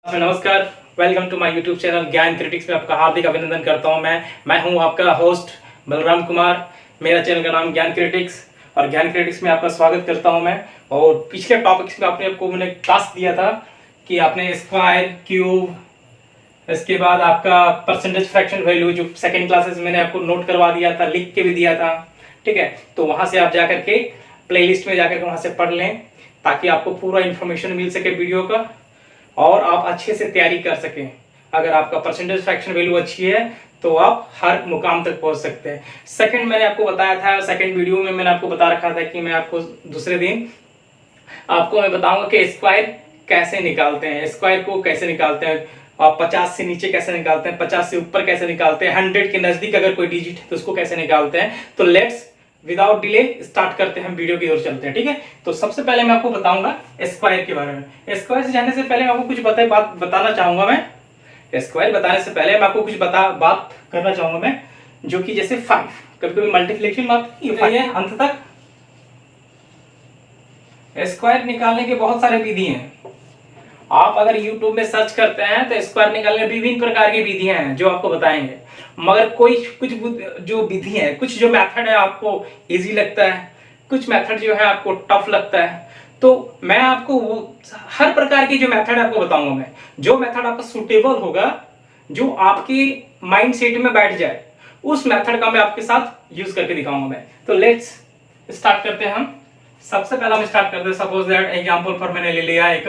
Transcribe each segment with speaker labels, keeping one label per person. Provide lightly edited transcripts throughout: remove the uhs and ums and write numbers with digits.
Speaker 1: नमस्कार। Welcome to my YouTube channel Gyan critics में आपका हार्दिक अभिनंदन करता हूं। मैं हूं आपका होस्ट बलराम कुमार। मेरा चैनल का नाम ज्ञान क्रिटिक्स और ज्ञान क्रिटिक्स में आपका स्वागत करता हूं मैं। और पिछले टॉपिक्स में मैंने टास्क दिया था कि आपने स्क्वायर, क्यूब, इसके बाद आपका परसेंटेज फ्रैक्शन वैल्यू जो सेकेंड क्लासेस मैंने आपको नोट करवा दिया था, लिख के भी दिया था। ठीक है, तो वहां से आप जाकर के प्लेलिस्ट में जाकर के वहां से पढ़ लें ताकि आपको पूरा इंफॉर्मेशन मिल सके वीडियो का और आप अच्छे से तैयारी कर सकें। अगर आपका परसेंटेज फ्रैक्शन वैल्यू अच्छी है तो आप हर मुकाम तक पहुंच सकते हैं। सेकंड मैंने आपको बताया था, सेकंड वीडियो में मैंने आपको बता रखा था कि मैं आपको दूसरे दिन आपको मैं बताऊंगा कि स्क्वायर कैसे निकालते हैं, स्क्वायर को कैसे निकालते हैं, और 50 से नीचे कैसे निकालते हैं, 50 से ऊपर कैसे निकालते हैं, 100 के नजदीक अगर कोई डिजिट है तो उसको कैसे निकालते हैं। तो लेट्स विदाउट डिले स्टार्ट करते हैं, हम वीडियो की ओर चलते हैं। ठीक है, तो सबसे पहले मैं आपको बताऊंगा स्क्वायर के बारे में। स्क्वायर से जाने से पहले मैं आपको कुछ बात बताना चाहूंगा। मैं स्क्वायर बताने से पहले मैं आपको कुछ बात करना चाहूंगा मैं, जो कि जैसे 5 कभी कभी मल्टीप्लिकेशन में अंत तक स्क्वायर निकालने के बहुत सारे विधि हैं। आप अगर YouTube में सर्च करते हैं तो स्क्वायर निकालने विभिन्न प्रकार की विधियां हैं जो आपको बताएंगे, मगर कुछ जो विधि है, कुछ जो मेथड है आपको इजी लगता है, कुछ मेथड जो है आपको टफ लगता है। तो मैं आपको वो हर प्रकार की जो मेथड आपको बताऊंगा। मैं जो मेथड आपका सुटेबल होगा, जो आपके माइंड सेट में बैठ जाए, उस मेथड का मैं आपके साथ यूज करके दिखाऊंगा मैं। तो लेट्स स्टार्ट करते हैं हम। सबसे पहला हम स्टार्ट करते हैं, सपोज दैट एग्जाम्पल पर मैंने ले लिया एक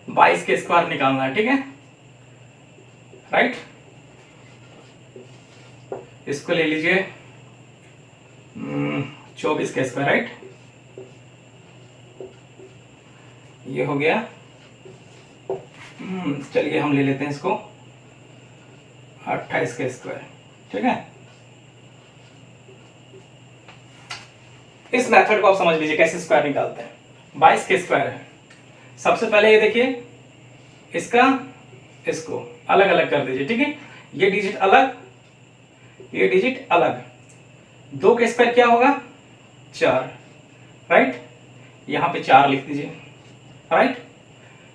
Speaker 1: 22 के स्क्वायर निकालना है। ठीक है, राइट। इसको ले लीजिए 24 के स्क्वायर, राइट। ये हो गया। चलिए हम ले लेते हैं इसको 28 के स्क्वायर। ठीक है, इस मेथड को आप समझ लीजिए कैसे स्क्वायर निकालते हैं। 22 के स्क्वायर है। सबसे पहले ये देखिए, इसको अलग अलग कर दीजिए। ठीक है, ये डिजिट अलग, ये डिजिट अलग। 2 के स्क्वायर क्या होगा? 4, राइट। यहां पे 4 लिख दीजिए, राइट।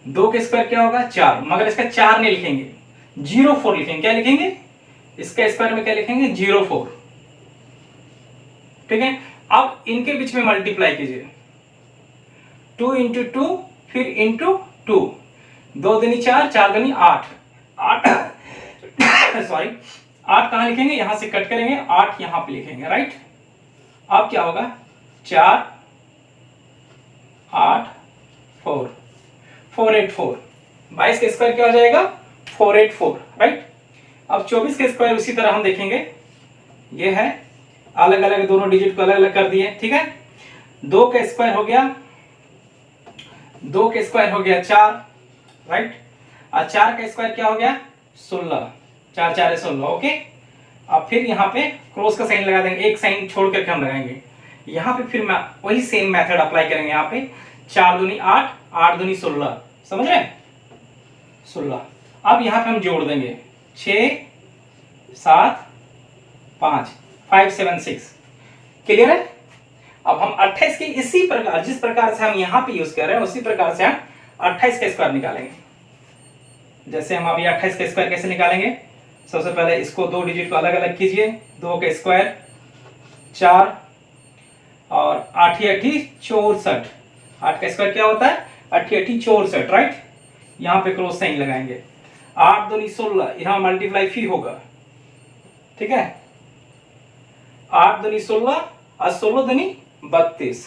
Speaker 1: 2 के स्क्वायर क्या होगा? 4, मगर इसका 4 नहीं लिखेंगे, 04 लिखेंगे। क्या लिखेंगे? इसका स्क्वायर में क्या लिखेंगे? 04। ठीक है, अब इनके बीच में मल्टीप्लाई कीजिए, 2 इंटू 2 फिर इंटू 2, 2 दूनी 4, 4 दूनी 8, 8 सॉरी 8 कहां लिखेंगे? यहां से कट करेंगे, 8 यहां पे लिखेंगे, राइट। अब क्या होगा? 4 8 4 484। 22 के स्क्वायर क्या हो जाएगा? 484, राइट। अब 24 के स्क्वायर उसी तरह हम देखेंगे। ये है अलग अलग, दोनों डिजिट को अलग अलग कर दिए। ठीक है, 2 का स्क्वायर हो गया, 2 के स्क्वायर हो गया 4, राइट। और 4 का स्क्वायर क्या हो गया? 16, 4 4 16। ओके, अब फिर यहाँ पे क्रॉस का साइन लगा देंगे, एक साइन छोड़ करके हम लगाएंगे। यहाँ पे फिर वही सेम मेथड अप्लाई करेंगे। यहाँ पे 4 दूनी 8, 8 दूनी 16, समझ रहे? 16। अब यहाँ पे हम जोड़ देंगे 6 7 5 5 7 6। क्लियर है? अब हम 28 के इसी प्रकार, जिस प्रकार से हम यहाँ पे यूज कर रहे हैं उसी प्रकार से हम 28 का स्क्वायर निकालेंगे। जैसे हम अभी 28 का स्क्वायर कैसे निकालेंगे? सबसे पहले इसको 2 डिजिट को अलग अलग कीजिए। 2 का स्क्वायर 4 और 8 64। 8 का स्क्वायर क्या होता है? 8 64, राइट। यहाँ पे क्रॉस साइन लगाएंगे। 8 दूनी 16, यहाँ मल्टीप्लाई फी होगा। ठीक है, 8 दूनी 16 और 16 दूनी 32।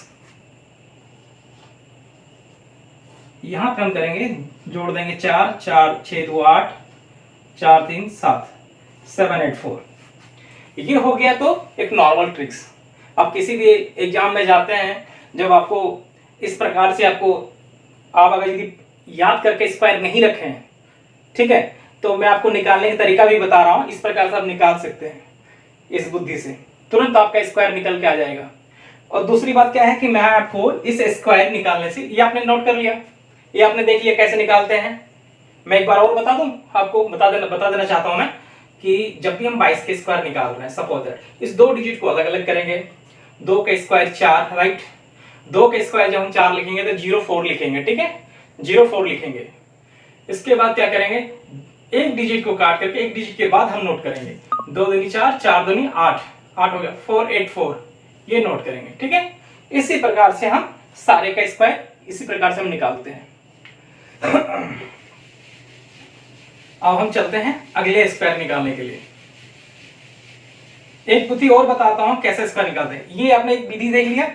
Speaker 1: यहां पे हम करेंगे, जोड़ देंगे 4 4 6 2 8 4 3 7 7 8 4। ये हो गया तो एक नॉर्मल ट्रिक्स। आप किसी भी एग्जाम में जाते हैं, जब आपको इस प्रकार से आप अगर यदि याद करके स्क्वायर नहीं रखे हैं, ठीक है, तो मैं आपको निकालने का तरीका भी बता रहा हूं। इस प्रकार से आप निकाल सकते हैं, इस बुद्धि से तुरंत आपका स्क्वायर निकल के आ जाएगा। और दूसरी बात क्या है कि मैं आपको इस स्क्वायर निकालने से, ये आपने नोट कर लिया, ये आपने देख लिया कैसे निकालते हैं। मैं एक बार और बता दूं आपको, बता देना चाहता हूं मैं कि जब भी हम 22 के स्क्वायर निकाल रहे हैं, सपोज दैट इस 2 डिजिट को अलग अलग करेंगे। 2 का स्क्वायर 4, राइट। 2 का स्क्वायर जब हम 4 लिखेंगे तो 04 लिखेंगे। ठीक है, 04 लिखेंगे। इसके बाद क्या करेंगे, एक डिजिट को काट करके एक डिजिट के बाद हम नोट करेंगे। 2 दूनी 4, 4 दूनी 8, 8 हो गया, 484 ये नोट करेंगे। ठीक है, इसी प्रकार से हम सारे का स्क्वायर इसी प्रकार से हम निकालते हैं। अब हम चलते हैं अगले स्क्वायर निकालने के लिए। एक बुद्धि और बताता हूं कैसे स्क्वायर निकालते हैं। ये आपने एक विधि देख लिया,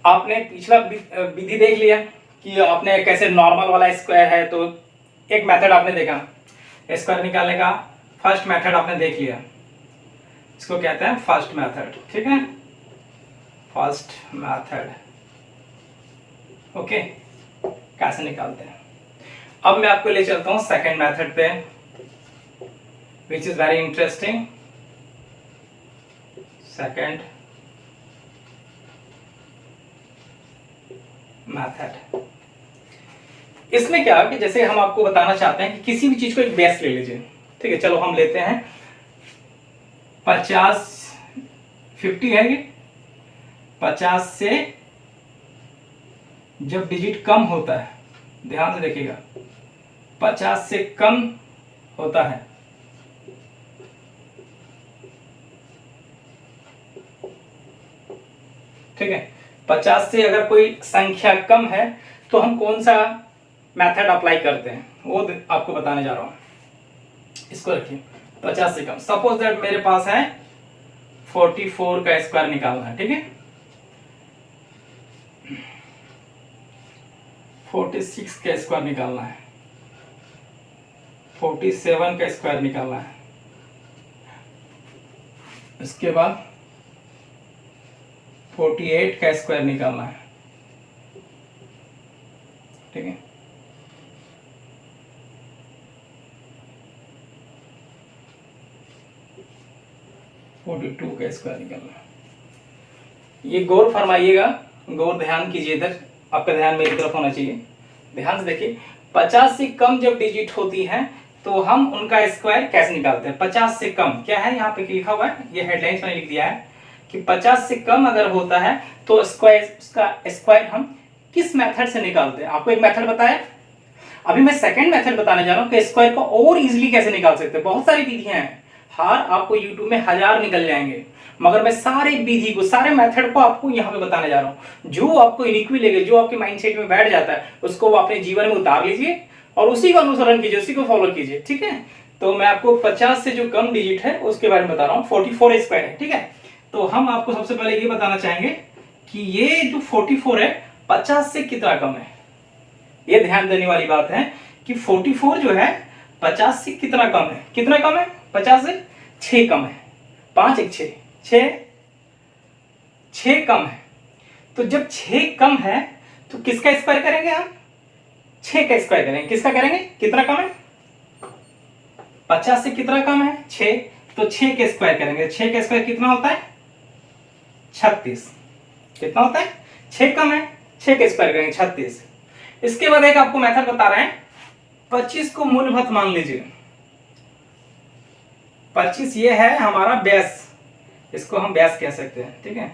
Speaker 1: आपने पिछला विधि देख लिया कि आपने कैसे नॉर्मल वाला स्क्वायर है, तो एक मेथड आपने देखा स्क्वायर निकालने का। फर्स्ट मेथड आपने देख लिया, इसको कहते हैं फर्स्ट मेथड। ठीक है, फर्स्ट मेथड। ओके, कैसे निकालते हैं। अब मैं आपको ले चलता हूं सेकंड मेथड पे, which is very interesting. Second method, इसमें क्या कि जैसे हम आपको बताना चाहते हैं कि किसी भी चीज को एक बेस ले लीजिए। ठीक है, चलो हम लेते हैं 50 50 है ये। 50 से जब डिजिट कम होता है, ध्यान से देखिएगा, 50 से कम होता है ठीक है, 50 से अगर कोई संख्या कम है तो हम कौन सा मेथड अप्लाई करते हैं वो आपको बताने जा रहा हूं। इसको रखिए, 50 से कम। सपोज दैट मेरे पास है 44 का स्क्वायर निकालना है। ठीक है, 46 का स्क्वायर निकालना है, 47 का स्क्वायर निकालना है, इसके बाद 48 का स्क्वायर निकालना है। ठीक है, टू का स्क्वायर निकालना है। ये गौर फरमाइएगा, गौर ध्यान कीजिए, इधर आपका ध्यान मेरी तरफ होना चाहिए। ध्यान से देखिए, 50 से कम जब डिजिट होती है तो हम उनका स्क्वायर कैसे निकालते हैं। 50 से कम क्या है, यहाँ पे लिखा हुआ है, ये हेडलाइंस मैंने लिख दिया है कि 50 से कम अगर होता है तो स्क्वायर, उसका स्क्वायर हम किस मेथड से निकालते हैं। आपको एक मेथड बताया, अभी मैं सेकंड मेथड बताने जा रहा हूँ कि स्क्वायर को और इजीली कैसे निकाल सकते हैं। बहुत सारी विधियां हैं, हार आपको यूट्यूब में 1000 निकल जाएंगे, मगर मैं सारे विधि को, सारे मेथड को आपको यहाँ पे बताने जा रहा हूँ। जो आपको यूनिकली लगे, जो आपके माइंडसेट में बैठ जाता है, उसको वो अपने जीवन में उतार लीजिए और उसी का अनुसरण कीजिए, उसी को फॉलो कीजिए। ठीक है, तो मैं आपको 50 से जो कम डिजिट है उसके बारे में बता रहा हूँ। 44 स्क्वायर है। ठीक है, तो हम आपको सबसे पहले ये बताना चाहेंगे कि ये जो 44 है 50 से कितना कम है। ये ध्यान देने वाली बात है कि 44 जो है 50 से कितना कम है। कितना कम है, 50 से 6 कम है। 5 1 6, 6 कम है। तो जब 6 कम है तो किसका स्क्वायर करेंगे हम, 6 का स्क्वायर करेंगे। किसका करेंगे, कितना कम है, 50 से कितना कम है, 6, तो 6 के स्क्वायर करेंगे। 6 का स्क्वायर कितना होता है, 36। कितना होता है, 6 कम है, 6 के स्क्वायर करेंगे 36। इसके बाद एक आपको मेथड बता रहे हैं, 25 को मूलभूत मान लीजिए। 25 ये है हमारा बेस, इसको हम बेस कह सकते हैं। ठीक है,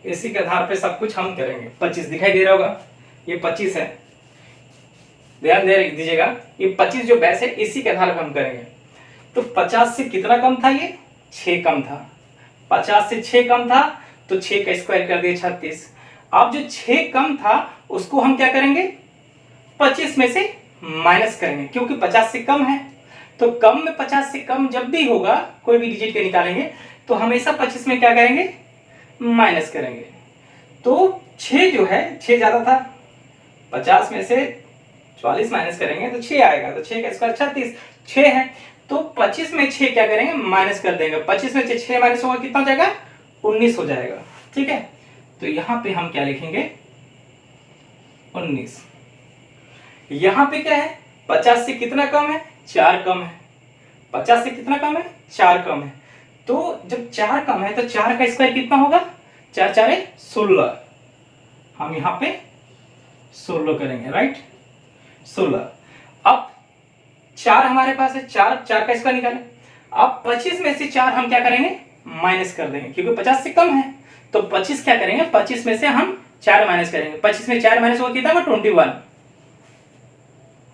Speaker 1: इसी के आधार पे सब कुछ हम करेंगे। 25 दिखाई दे रहा होगा, ये 25 है, ध्यान दे दीजिएगा, ये 25 जो बेस है इसी के आधार पर हम करेंगे। तो 50 से कितना कम था, ये 6 कम था। 50 से 6 कम था तो 6 का स्क्वायर कर दिए 36। अब जो 6 कम था उसको हम क्या करेंगे, 25 में से माइनस करेंगे, क्योंकि 50 से कम है। तो कम में 50 से कम जब भी होगा, कोई भी डिजिट के निकालेंगे तो हमेशा 25 में क्या करेंगे, माइनस करेंगे। तो 6 जो है, 6 ज्यादा था, 50 में से 44 माइनस करेंगे तो 6 आएगा। तो 6 का स्क्वायर 36, 6 है तो 25 में 6 क्या करेंगे, माइनस कर देंगे। 25 में 6 माइनस होगा, कितना हो जाएगा, 19 हो जाएगा। ठीक है, तो यहां पे हम क्या लिखेंगे, 19। यहां पे क्या है, 50 से कितना कम है, 4 कम है। 50 से कितना कम है, 4 कम है। तो जब 4 कम है तो 4 का स्क्वायर कितना होगा, 4 4 16। हम यहां पे 16 करेंगे, राइट, 16। अब 4 हमारे पास है, 4 का स्क्वायर निकालें। अब 25 में से 4 हम क्या करेंगे, माइनस कर देंगे, क्योंकि 50 से कम है। तो 25 क्या करेंगे, 25 में से हम 4 माइनस करेंगे। 25 में 4 माइनस होगा कितना,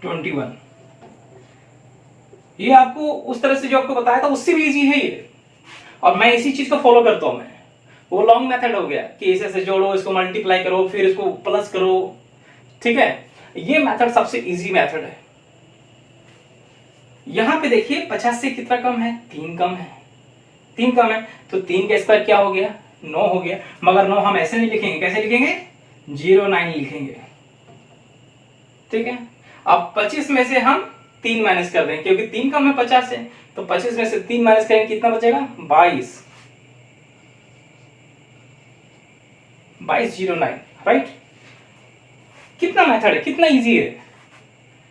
Speaker 1: 21। ये आपको उस तरह से जो आपको बताया था उससे भी इजी है ये, और मैं इसी चीज को फॉलो करता हूं। मैं वो लॉन्ग मेथड हो गया कि इसे से जोड़ो, इसको मल्टीप्लाई करो, फिर इसको प्लस करो, ठीक है। ये मेथड सबसे इजी मेथड है। यहां पे देखिए 50 से कितना कम है, 3 कम है, 3 कम है, तो 3 का स्क्वायर क्या हो गया, 9 हो गया। मगर 9 हम ऐसे नहीं लिखेंगे, कैसे लिखेंगे, 09 लिखेंगे, ठीक है। अब 25 में से हम 3 माइनस कर देंगे, क्योंकि 3 कम है 50 से, तो 25 में से 3 माइनस करेंगे, कितना बचेगा, 22, 2209, राइट। कितना मेथड है, कितना इजी है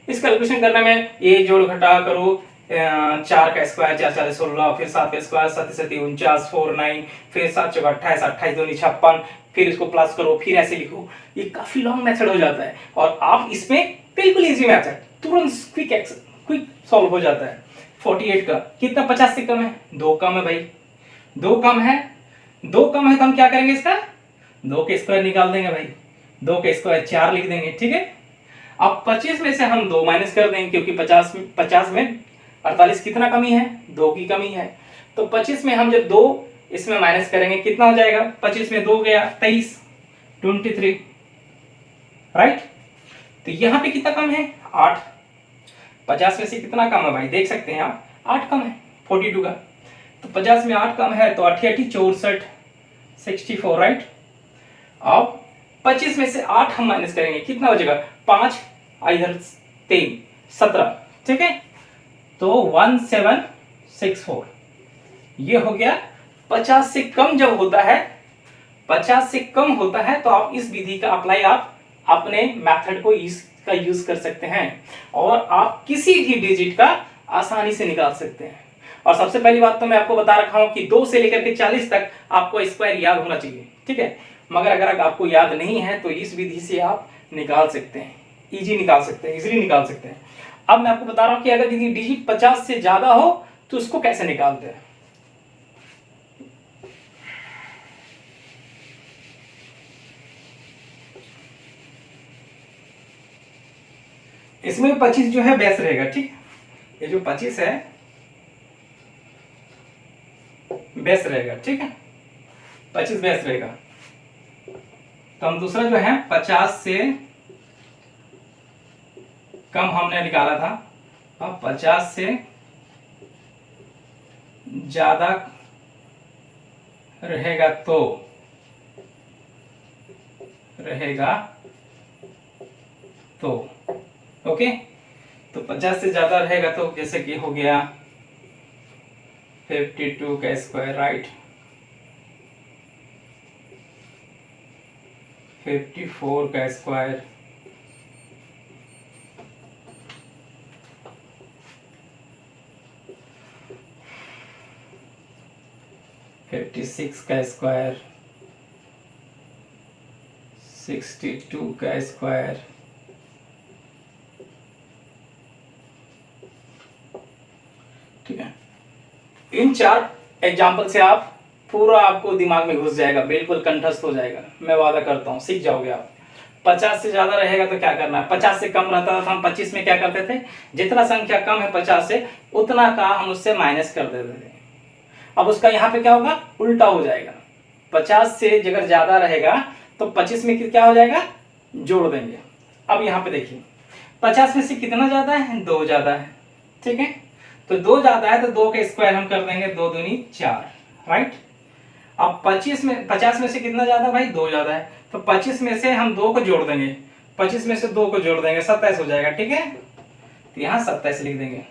Speaker 1: इस कैलकुलेशन करने में। ये जोड़ घटा करो, 4 का स्क्वायर 4 4 16, फिर 7 का स्क्वायर 7 7 49, 4 9, फिर 7 चौका 28, 28 दूनी 56, फिर इसको प्लस करो, फिर ऐसे लिखो। ये काफी लॉन्ग मेथड हो जाता है, और आप इसमें बिल्कुल इजी मेथड, तुरंत क्विक सॉल्व हो जाता है। 48 का कितना, 50 से कम है, 2 कम है भाई, 2 कम है, 2 कम है, तो हम क्या करेंगे, इसका 2 के स्क्वायर निकाल देंगे भाई, 2 के स्क्वायर 4 लिख देंगे, ठीक है। अब 25 में से हम 2 माइनस कर देंगे, क्योंकि 50 में 48 कितना कमी है, 2 की कमी है। तो 25 में हम जब 2 इसमें माइनस करेंगे, कितना हो जाएगा, 25 में 2 गया 23, 23, राइट। तो यहां पे कितना कम है, 8। 50 में से कितना कम है भाई, देख सकते हैं आप, 8 कम है 42 का। तो 50 में 8 कम है, तो 8 64, 64, राइट। अब 25 में से 8 हम माइनस करेंगे, कितना हो जाएगा, 5 इधर 3, 17, ठीक है। तो 1764 ये हो गया। 50 से कम जब होता है, 50 से कम होता है, तो आप इस विधि का अप्लाई आप अपने मेथड को इसका यूज कर सकते हैं, और आप किसी भी डिजिट का आसानी से निकाल सकते हैं। और सबसे पहली बात तो मैं आपको बता रखा हूं कि 2 से लेकर के 40 तक आपको स्क्वायर याद होना चाहिए, ठीक है। मगर अगर आपको याद नहीं है तो इस विधि से आप निकाल सकते हैं, इजीली निकाल सकते हैं। अब मैं आपको बता रहा हूं कि अगर यदि डिजिट 50 से ज्यादा हो तो उसको कैसे निकालते हैं। इसमें 25 जो है बेस रहेगा, ठीक। ये जो 25 है बेस रहेगा, ठीक है, 25 बेस रहेगा। तो हम दूसरा जो है 50 से कम हमने निकाला था, अब 50 से ज्यादा रहेगा तो ओके। तो 50 से ज्यादा रहेगा तो जैसे कि हो गया 52 का स्क्वायर, राइट, 54 का स्क्वायर, 56 का स्क्वायर, 62 का स्क्वायर, ठीक है। इन 4 एग्जाम्पल से आप पूरा आपको दिमाग में घुस जाएगा, बिल्कुल कंठस्थ हो जाएगा, मैं वादा करता हूँ, सीख जाओगे आप। 50 से ज्यादा रहेगा तो क्या करना है, 50 से कम रहता था तो हम 25 में क्या करते थे, जितना संख्या कम है 50 से उतना का हम उससे माइनस कर देते थे। अब उसका यहाँ पे क्या होगा, उल्टा हो जाएगा। 50 से अगर ज्यादा रहेगा तो 25 में क्या हो जाएगा, जोड़ देंगे। अब यहाँ पे देखिए 50 में से कितना ज्यादा है, 2 ज्यादा है, ठीक है। तो 2 ज्यादा है तो 2 के स्क्वायर हम कर देंगे, 2 दूनी 4, राइट। अब 50 में से कितना ज्यादा भाई, 2 ज्यादा है, तो 25 में से हम 2 को जोड़ देंगे, 25 में से 2 को जोड़ देंगे, 27 हो जाएगा, ठीक है। तो यहाँ 27 लिख देंगे,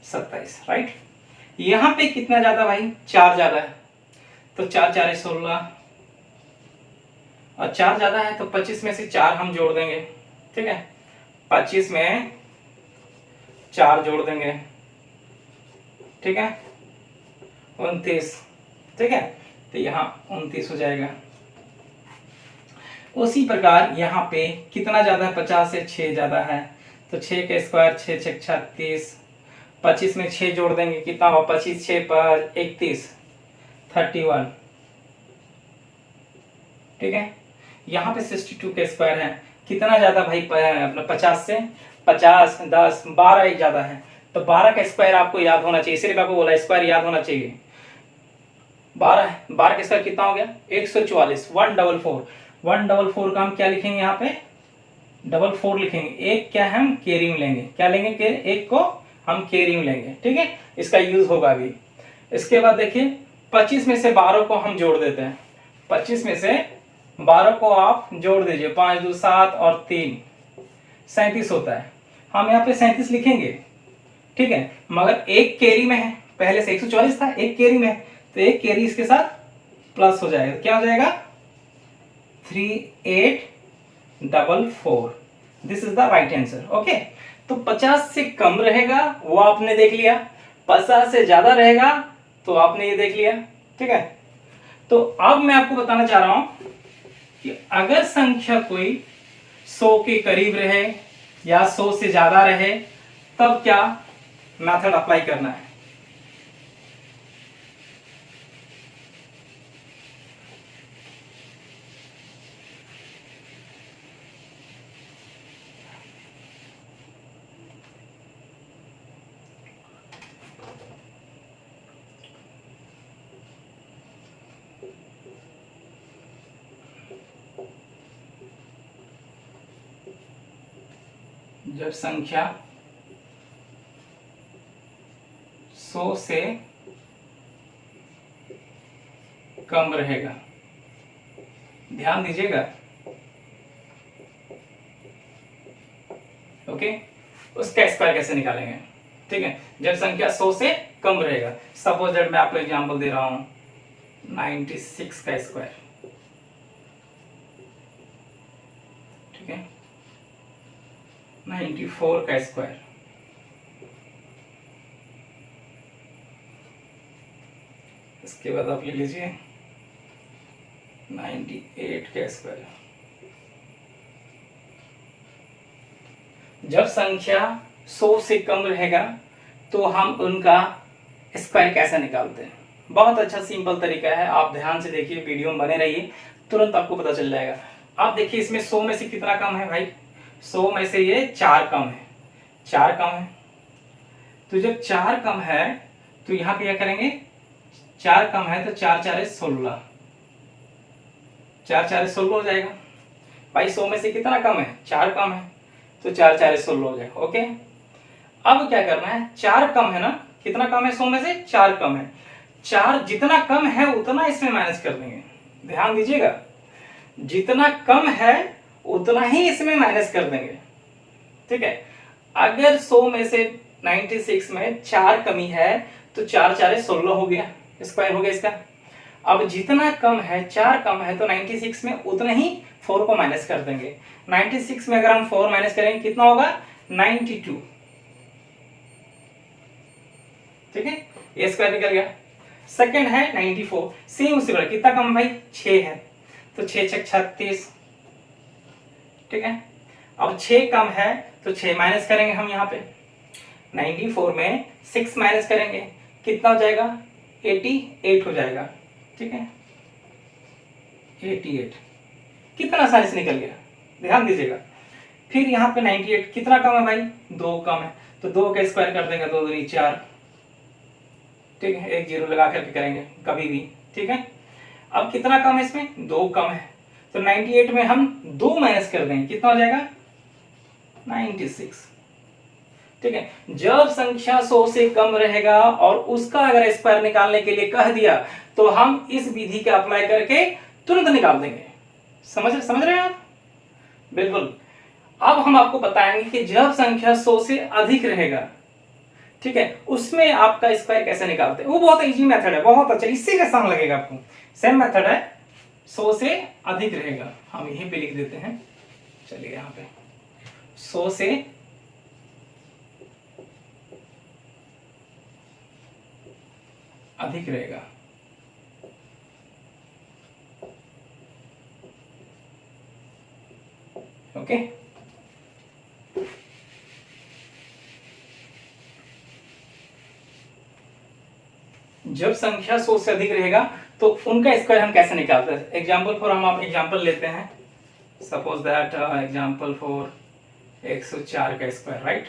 Speaker 1: 27, राइट। यहाँ पे कितना ज्यादा भाई, 4 ज्यादा है, तो 4 4 16, और 4 ज्यादा है तो 25 में से 4 हम जोड़ देंगे, ठीक है। 25 में 4 जोड़ देंगे, ठीक है, 29, ठीक है। तो यहाँ 29 हो जाएगा। उसी प्रकार यहाँ पे कितना ज्यादा है, 50 से 6 ज्यादा है, तो 6 के स्क्वायर 6 6 36, 25 में 6 जोड़ देंगे, कितना हुआ? 25 6 पर 31, 31। ठीक है, यहाँ पे 62 का स्क्वायर है, कितना ज्यादा भाई? अपना 50 से 50 10 12 एक ज्यादा है, तो 12 का स्क्वायर आपको याद होना चाहिए, इसलिए आपको बोला स्क्वायर याद होना चाहिए। 12 का स्क्वायर कितना हो गया? 144, 144। 144 का हम क्या लिखेंगे यहाँ पे? 44 लिखेंगे। एक क्या है, हम कैरी में लेंगे, क्या लेंगे? एक को हम कैरी में लेंगे। ठीक है, इसका यूज होगा अभी। इसके बाद देखिए 25 में से 12 को हम जोड़ देते हैं। 25 में से 12 को आप जोड़ दीजिए, 5 2 7 और 3 37 होता है। हम यहाँ पे 37 लिखेंगे। ठीक है, मगर एक कैरी में है, पहले से 144 था, एक कैरी में है, तो एक कैरी इसके साथ प्लस हो जाएगा। क्या हो जाएगा? 3844। This is the right answer. Okay, तो 50 से कम रहेगा वो आपने देख लिया, 50 से ज्यादा रहेगा तो आपने ये देख लिया। ठीक है, तो अब मैं आपको बताना चाह रहा हूं कि अगर संख्या कोई 100 के करीब रहे या 100 से ज्यादा रहे, तब क्या मेथड अप्लाई करना है। जब संख्या 100 से कम रहेगा, ध्यान दीजिएगा। ओके, उसका स्क्वायर कैसे निकालेंगे? ठीक है, जब संख्या 100 से कम रहेगा, सपोज दैट मैं आपको एग्जांपल दे रहा हूं 96 का स्क्वायर। ठीक है, 94 का स्क्वायर, इसके बाद आप ले लीजिए 98 का स्क्वायर। जब संख्या 100 से कम रहेगा तो हम उनका स्क्वायर कैसे निकालते हैं? बहुत अच्छा सिंपल तरीका है, आप ध्यान से देखिए, वीडियो में बने रहिए, तुरंत आपको पता चल जाएगा। आप देखिए इसमें 100 में से कितना कम है भाई? 100 में से ये 4 कम है, 4 कम है। तो जब 4 कम है तो यहाँ पे क्या करेंगे? 4 कम है तो 4 4 16, 4 4 16 हो जाएगा। भाई 100 में से कितना कम है? 4 कम है, तो 4 4 16 हो जाएगा। ओके, अब क्या करना है? 4 कम है ना, कितना कम है? 100 में से 4 कम है, 4 जितना कम है उतना इसमें माइनस कर देंगे। ध्यान दीजिएगा, जितना कम है उतना ही इसमें माइनस कर देंगे। ठीक है, अगर 100 में से 96 में 4 कमी है तो 4 4 16 हो गया, स्क्वायर हो गया इसका। अब जितना कम है, 4 कम है, तो 96 में उतना ही 4 को माइनस कर देंगे। 96 में अगर हम 4 माइनस करेंगे कितना होगा? 92। ठीक है, ये स्क्वायर निकल गया। सेकंड है 94, सेम उसी बड़ा, कितना कम भाई? 6 है, तो 6 6 36। ठीक है, अब 6 कम है तो 6 माइनस करेंगे हम यहाँ पे, 94 में 6 माइनस करेंगे, कितना हो जाएगा? 88 हो जाएगा। ठीक है, 88, कितना आसानी से निकल गया, ध्यान दीजिएगा। फिर यहाँ पे 98 कितना कम है भाई? 2 कम है, तो 2 का स्क्वायर कर देंगे, 2 दूनी 4। ठीक है, एक जीरो लगा करके करेंगे कभी भी। ठीक है, अब कितना कम है इसमें? 2 कम है, तो 98 में हम 2 माइनस कर देंगे, कितना हो जाएगा? 96। ठीक है, जब संख्या 100 से कम रहेगा और उसका अगर स्क्वायर निकालने के लिए कह दिया तो हम इस विधि का अप्लाई करके तुरंत निकाल देंगे। समझ रहे हैं आप? बिल्कुल। अब हम आपको बताएंगे कि जब संख्या 100 से अधिक रहेगा, ठीक है, उसमें आपका स्क्वायर कैसे निकालते हैं। वो बहुत इजी मेथड है, बहुत अच्छा, इससे आसान लगेगा आपको। सेम मेथड है, 100 से अधिक रहेगा, हम यहीं पे लिख देते हैं। चलिए यहाँ पे 100 से अधिक रहेगा। ओके, जब संख्या 100 से अधिक रहेगा तो उनका स्क्वायर हम कैसे निकालते हैं। एग्जाम्पल फॉर हम आप एग्जाम्पल लेते हैं, सपोज दैट एग्जाम्पल फॉर 104 का स्क्वायर, राइट।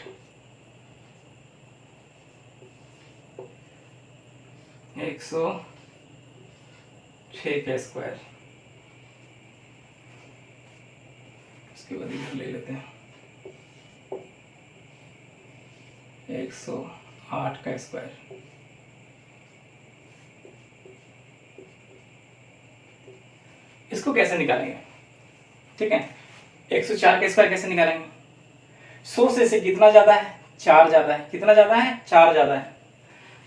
Speaker 1: 106 का स्क्वायर, उसके बाद इधर ले लेते हैं 108 का स्क्वायर। इसको कैसे निकालेंगे, ठीक है। 104 का स्क्वायर कैसे निकालेंगे, 100 से कितना ज्यादा है, 4 ज्यादा है। कितना ज्यादा है, 4 ज्यादा है।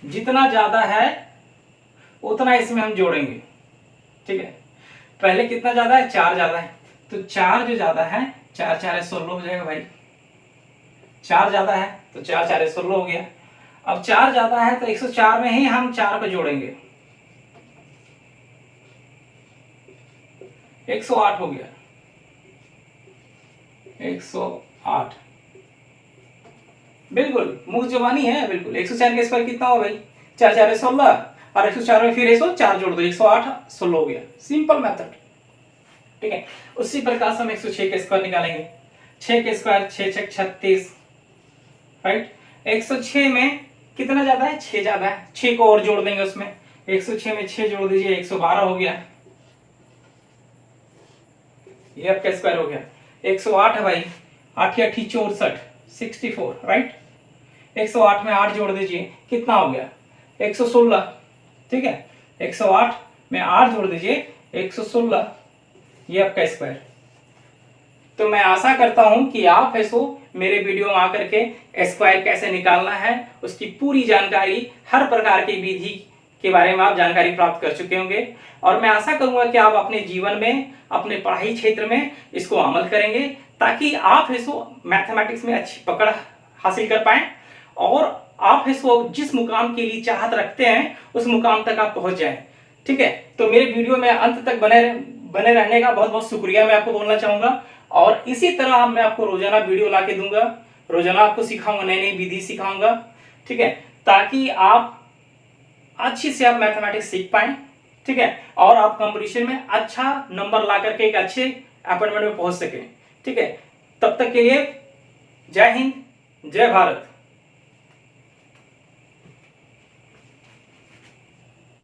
Speaker 1: जितना ज्यादा है उतना इसमें हम जोड़ेंगे, ठीक है। पहले कितना ज्यादा है, 4 ज्यादा है, तो 4 जो ज्यादा है, 4 4 16 हो जाएगा भाई। 4 ज्यादा है तो 4 4 16 हो गया। अब 4 ज्यादा है तो 104 में ही हम 4 को जोड़ेंगे, 108 हो गया। 108 बिल्कुल मुंह जबानी है, बिल्कुल। 104 का स्क्वायर कितना हो भाई, 4 4 16 और 104 में फिर 104 जोड़ दो, 108 16 हो गया। सिंपल मेथड, ठीक है। उसी प्रकार से हम 106 का स्क्वायर निकालेंगे। 6 का स्क्वायर 6 6 36, राइट। 106 में कितना ज्यादा है, 6 ज्यादा है, 6 को और जोड़ देंगे उसमें। 106 में 6 जोड़ दीजिए, 112 हो गया। ये आपका स्क्वायर हो गया। 108 है भाई, 8 8 64 64, राइट। 108 में 8 जोड़ दीजिए, कितना हो गया, 116, ठीक है। 108 में 8 जोड़ दीजिए, 116, ये आपका स्क्वायर। तो मैं आशा करता हूं कि आप ऐसो मेरे वीडियो में आकर के स्क्वायर कैसे निकालना है उसकी पूरी जानकारी, हर प्रकार की विधि के बारे में आप जानकारी प्राप्त कर चुके होंगे। और मैं आशा करूंगा कि आप अपने जीवन में, अपने पढ़ाई क्षेत्र में इसको अमल करेंगे, ताकि आप इसको मैथमेटिक्स में अच्छी पकड़ हासिल कर पाएं और आप इसको जिस मुकाम के लिए चाहत रखते हैं उस मुकाम तक आप पहुंच जाएं, ठीक है। तो मेरे वीडियो में अंत तक बने रहने का बहुत बहुत शुक्रिया मैं आपको बोलना चाहूंगा। और इसी तरह मैं आपको रोजाना वीडियो ला के दूंगा, रोजाना आपको सिखाऊंगा, नई नई विधि सिखाऊंगा, ठीक है, ताकि आप अच्छी से आप मैथमेटिक्स सीख पाएं, ठीक है, और आप कंपटीशन में अच्छा नंबर ला करके एक अच्छे अपॉइंटमेंट में पहुंच सके, ठीक है। तब तक के लिए जय हिंद, जय भारत।